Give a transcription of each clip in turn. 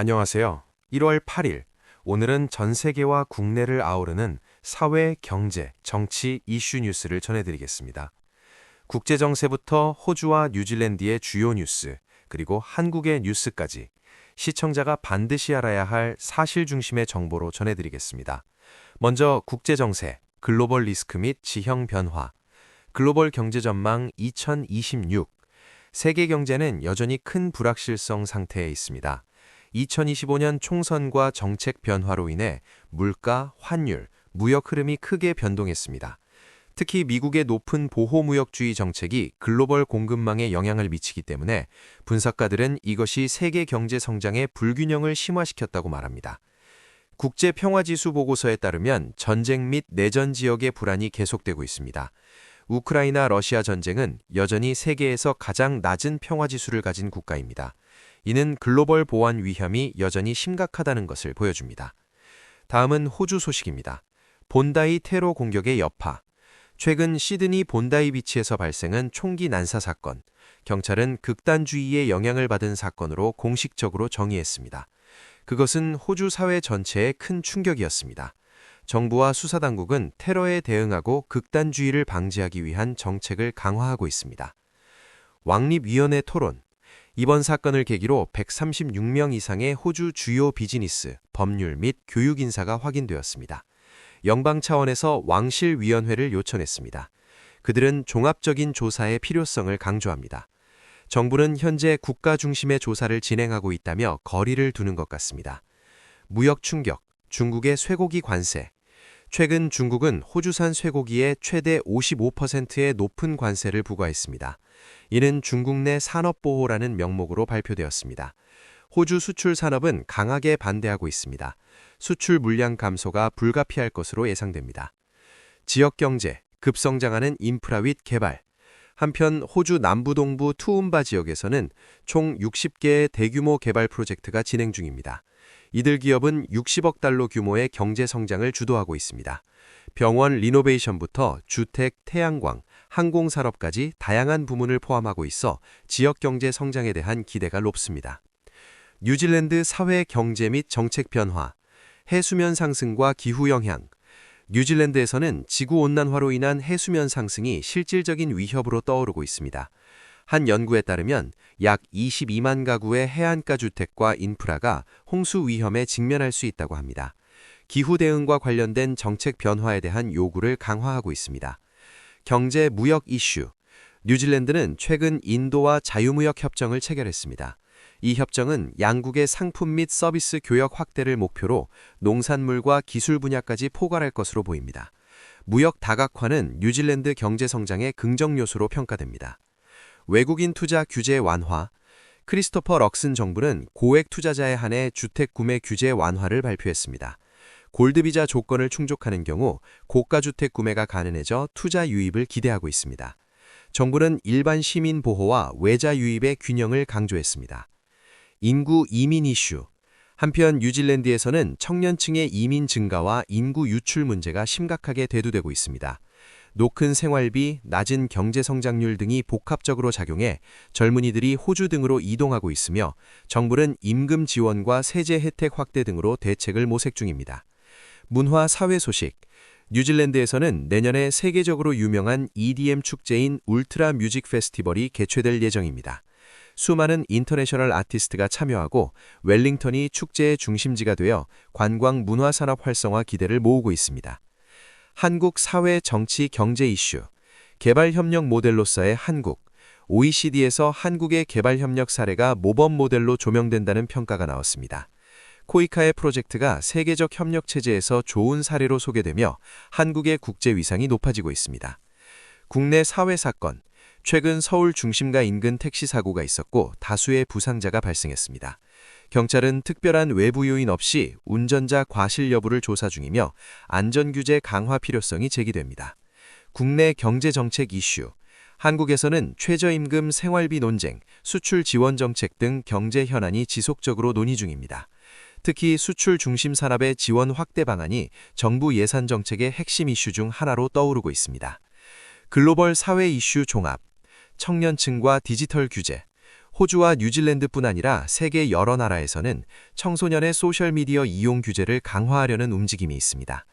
안녕하세요. 1월 8일. 오늘은 전 세계와 국내를 아우르는 사회, 경제, 정치 이슈 뉴스를 전해드리겠습니다. 국제 정세부터 호주와 뉴질랜드의 주요 뉴스, 그리고 한국의 뉴스까지 시청자가 반드시 알아야 할 사실 중심의 정보로 전해드리겠습니다. 먼저 국제 정세, 글로벌 리스크 및 지형 변화, 글로벌 경제 전망 2026. 세계 경제는 여전히 큰 불확실성 상태에 있습니다. 2025년 총선과 정책 변화로 인해 물가, 환율, 무역 흐름이 크게 변동했습니다. 특히 미국의 높은 보호무역주의 정책이 글로벌 공급망에 영향을 미치기 때문에 분석가들은 이것이 세계 경제 성장의 불균형을 심화시켰다고 말합니다. 국제평화지수 보고서에 따르면 전쟁 및 내전 지역의 불안이 계속되고 있습니다. 우크라이나 러시아 전쟁은 여전히 세계에서 가장 낮은 평화지수를 가진 국가입니다. 이는 글로벌 보안 위험이 여전히 심각하다는 것을 보여줍니다. 다음은 호주 소식입니다. 본다이 테러 공격의 여파. 최근 시드니 본다이 비치에서 발생한 총기 난사 사건. 경찰은 극단주의의 영향을 받은 사건으로 공식적으로 정의했습니다. 그것은 호주 사회 전체에 큰 충격이었습니다. 정부와 수사당국은 테러에 대응하고 극단주의를 방지하기 위한 정책을 강화하고 있습니다. 왕립위원회 토론. 이번 사건을 계기로 136명 이상의 호주 주요 비즈니스, 법률 및 교육 인사가 확인되었습니다. 연방 차원에서 왕실위원회를 요청했습니다. 그들은 종합적인 조사의 필요성을 강조합니다. 정부는 현재 국가 중심의 조사를 진행하고 있다며 거리를 두는 것 같습니다. 무역 충격, 중국의 쇠고기 관세. 최근 중국은 호주산 쇠고기에 최대 55%의 높은 관세를 부과했습니다. 이는 중국 내 산업보호라는 명목으로 발표되었습니다. 호주 수출 산업은 강하게 반대하고 있습니다. 수출 물량 감소가 불가피할 것으로 예상됩니다. 지역경제, 급성장하는 인프라 및 개발. 한편 호주 남부동부 투움바 지역에서는 총 60개의 대규모 개발 프로젝트가 진행 중입니다. 이들 기업은 60억 달러 규모의 경제 성장을 주도하고 있습니다. 병원 리노베이션부터 주택, 태양광, 항공산업까지 다양한 부문을 포함하고 있어 지역 경제 성장에 대한 기대가 높습니다. 뉴질랜드 사회 경제 및 정책 변화, 해수면 상승과 기후 영향. 뉴질랜드에서는 지구온난화로 인한 해수면 상승이 실질적인 위협으로 떠오르고 있습니다. 한 연구에 따르면 약 22만 가구의 해안가 주택과 인프라가 홍수 위험에 직면할 수 있다고 합니다. 기후 대응과 관련된 정책 변화에 대한 요구를 강화하고 있습니다. 경제 무역 이슈. 뉴질랜드는 최근 인도와 자유무역 협정을 체결했습니다. 이 협정은 양국의 상품 및 서비스 교역 확대를 목표로 농산물과 기술 분야까지 포괄할 것으로 보입니다. 무역 다각화는 뉴질랜드 경제 성장의 긍정 요소로 평가됩니다. 외국인 투자 규제 완화. 크리스토퍼 럭슨 정부는 고액 투자자에 한해 주택 구매 규제 완화를 발표했습니다. 골드비자 조건을 충족하는 경우 고가 주택 구매가 가능해져 투자 유입을 기대하고 있습니다. 정부는 일반 시민 보호와 외자 유입의 균형을 강조했습니다. 인구 이민 이슈. 한편 뉴질랜드에서는 청년층의 이민 증가와 인구 유출 문제가 심각하게 대두되고 있습니다. 높은 생활비, 낮은 경제 성장률 등이 복합적으로 작용해 젊은이들이 호주 등으로 이동하고 있으며 정부는 임금 지원과 세제 혜택 확대 등으로 대책을 모색 중입니다. 문화 사회 소식. 뉴질랜드에서는 내년에 세계적으로 유명한 EDM 축제인 울트라 뮤직 페스티벌이 개최될 예정입니다. 수많은 인터내셔널 아티스트가 참여하고 웰링턴이 축제의 중심지가 되어 관광 문화 산업 활성화 기대를 모으고 있습니다. 한국 사회 정치 경제 이슈. 개발협력 모델로서의 한국. OECD에서 한국의 개발협력 사례가 모범 모델로 조명된다는 평가가 나왔습니다. 코이카의 프로젝트가 세계적 협력 체제에서 좋은 사례로 소개되며 한국의 국제 위상이 높아지고 있습니다. 국내 사회 사건. 최근 서울 중심가 인근 택시 사고가 있었고 다수의 부상자가 발생했습니다. 경찰은 특별한 외부 요인 없이 운전자 과실 여부를 조사 중이며 안전규제 강화 필요성이 제기됩니다. 국내 경제정책 이슈. 한국에서는 최저임금 생활비 논쟁, 수출 지원 정책 등 경제 현안이 지속적으로 논의 중입니다. 특히 수출 중심 산업의 지원 확대 방안이 정부 예산 정책의 핵심 이슈 중 하나로 떠오르고 있습니다. 글로벌 사회 이슈 종합. 청년층과 디지털 규제. 호주와 뉴질랜드뿐 아니라 세계 여러 나라에서는 청소년의 소셜미디어 이용 규제를 강화하려는 움직임이 있습니다.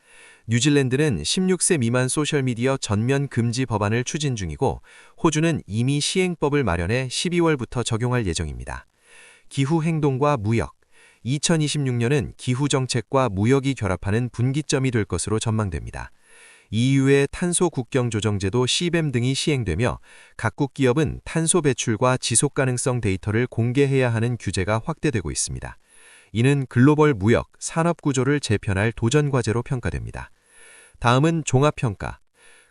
뉴질랜드는 16세 미만 소셜미디어 전면 금지 법안을 추진 중이고, 호주는 이미 시행법을 마련해 12월부터 적용할 예정입니다. 기후 행동과 무역. 2026년은 기후 정책과 무역이 결합하는 분기점이 될 것으로 전망됩니다. EU의 탄소 국경 조정제도 CBAM 등이 시행되며, 각국 기업은 탄소 배출과 지속 가능성 데이터를 공개해야 하는 규제가 확대되고 있습니다. 이는 글로벌 무역, 산업 구조를 재편할 도전 과제로 평가됩니다. 다음은 종합평가.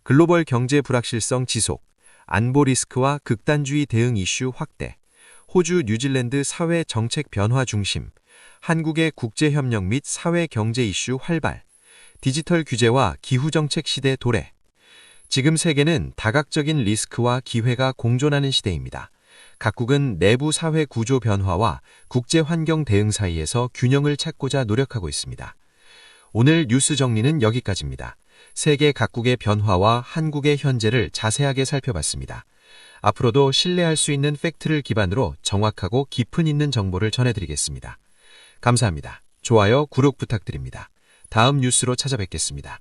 글로벌 경제 불확실성 지속, 안보 리스크와 극단주의 대응 이슈 확대, 호주, 뉴질랜드 사회 정책 변화 중심, 한국의 국제협력 및 사회 경제 이슈 활발, 디지털 규제와 기후정책 시대 도래. 지금 세계는 다각적인 리스크와 기회가 공존하는 시대입니다. 각국은 내부 사회 구조 변화와 국제 환경 대응 사이에서 균형을 찾고자 노력하고 있습니다. 오늘 뉴스 정리는 여기까지입니다. 세계 각국의 변화와 한국의 현재를 자세하게 살펴봤습니다. 앞으로도 신뢰할 수 있는 팩트를 기반으로 정확하고 깊은 있는 정보를 전해드리겠습니다. 감사합니다. 좋아요, 구독 부탁드립니다. 다음 뉴스로 찾아뵙겠습니다.